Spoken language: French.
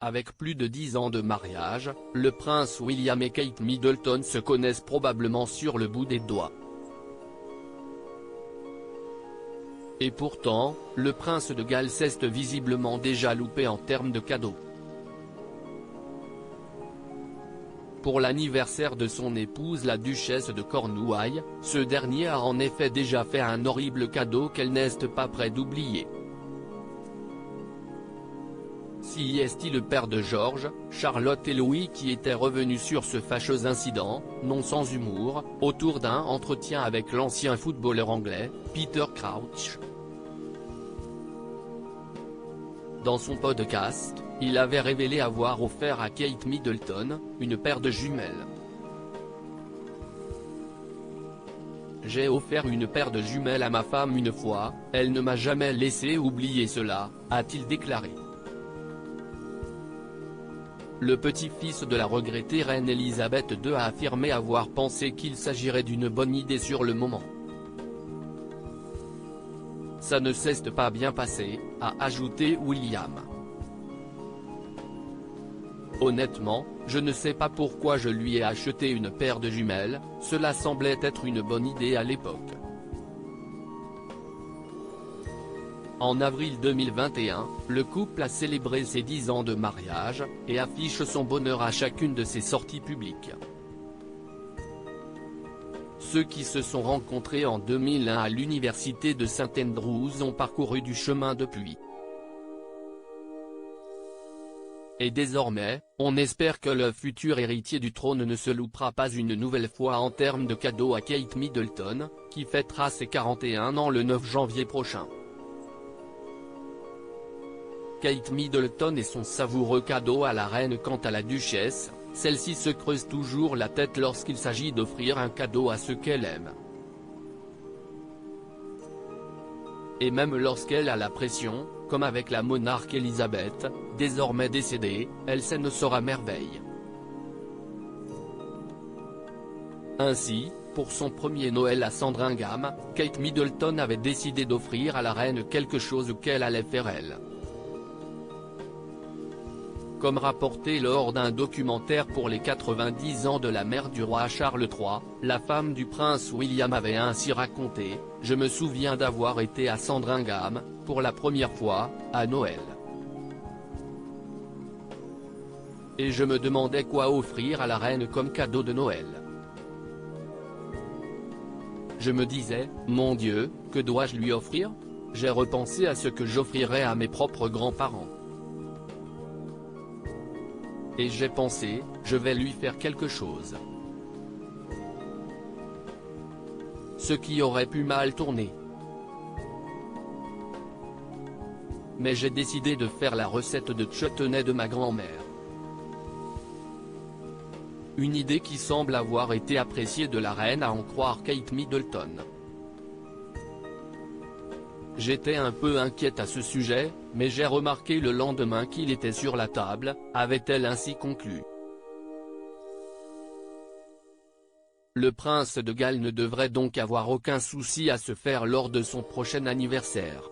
Avec plus de 10 ans de mariage, le prince William et Kate Middleton se connaissent probablement sur le bout des doigts. Et pourtant, le prince de Galles s'est visiblement déjà loupé en termes de cadeaux. Pour l'anniversaire de son épouse la duchesse de Cornouailles, ce dernier a en effet déjà fait un horrible cadeau qu'elle n'est pas près d'oublier. Si est le père de George, Charlotte et Louis qui étaient revenus sur ce fâcheux incident, non sans humour, autour d'un entretien avec l'ancien footballeur anglais, Peter Crouch. Dans son podcast, il avait révélé avoir offert à Kate Middleton une paire de jumelles. « J'ai offert une paire de jumelles à ma femme une fois, elle ne m'a jamais laissé oublier cela », a-t-il déclaré. Le petit-fils de la regrettée reine Elisabeth II a affirmé avoir pensé qu'il s'agirait d'une bonne idée sur le moment. Ça ne s'est pas bien passé, a ajouté William. Honnêtement, je ne sais pas pourquoi je lui ai acheté une paire de jumelles, cela semblait être une bonne idée à l'époque. En avril 2021, le couple a célébré ses 10 ans de mariage, et affiche son bonheur à chacune de ses sorties publiques. Ceux qui se sont rencontrés en 2001 à l'université de St Andrews ont parcouru du chemin depuis. Et désormais, on espère que le futur héritier du trône ne se loupera pas une nouvelle fois en termes de cadeaux à Kate Middleton, qui fêtera ses 41 ans le 9 janvier prochain. Kate Middleton et son savoureux cadeau à la reine. Quant à la duchesse, celle-ci se creuse toujours la tête lorsqu'il s'agit d'offrir un cadeau à ceux qu'elle aime. Et même lorsqu'elle a la pression, comme avec la monarque Elisabeth, désormais décédée, elle sait ne sera merveille. Ainsi, pour son premier Noël à Sandringham, Kate Middleton avait décidé d'offrir à la reine quelque chose qu'elle allait faire elle. Comme rapporté lors d'un documentaire pour les 90 ans de la mère du roi Charles III, la femme du prince William avait ainsi raconté « Je me souviens d'avoir été à Sandringham, pour la première fois, à Noël. Et je me demandais quoi offrir à la reine comme cadeau de Noël. Je me disais, mon Dieu, que dois-je lui offrir? J'ai repensé à ce que j'offrirais à mes propres grands-parents. Et j'ai pensé, je vais lui faire quelque chose. Ce qui aurait pu mal tourner. Mais j'ai décidé de faire la recette de chutney de ma grand-mère. Une idée qui semble avoir été appréciée de la reine à en croire Kate Middleton. J'étais un peu inquiète à ce sujet, mais j'ai remarqué le lendemain qu'il était sur la table, avait-elle ainsi conclu. Le prince de Galles ne devrait donc avoir aucun souci à se faire lors de son prochain anniversaire.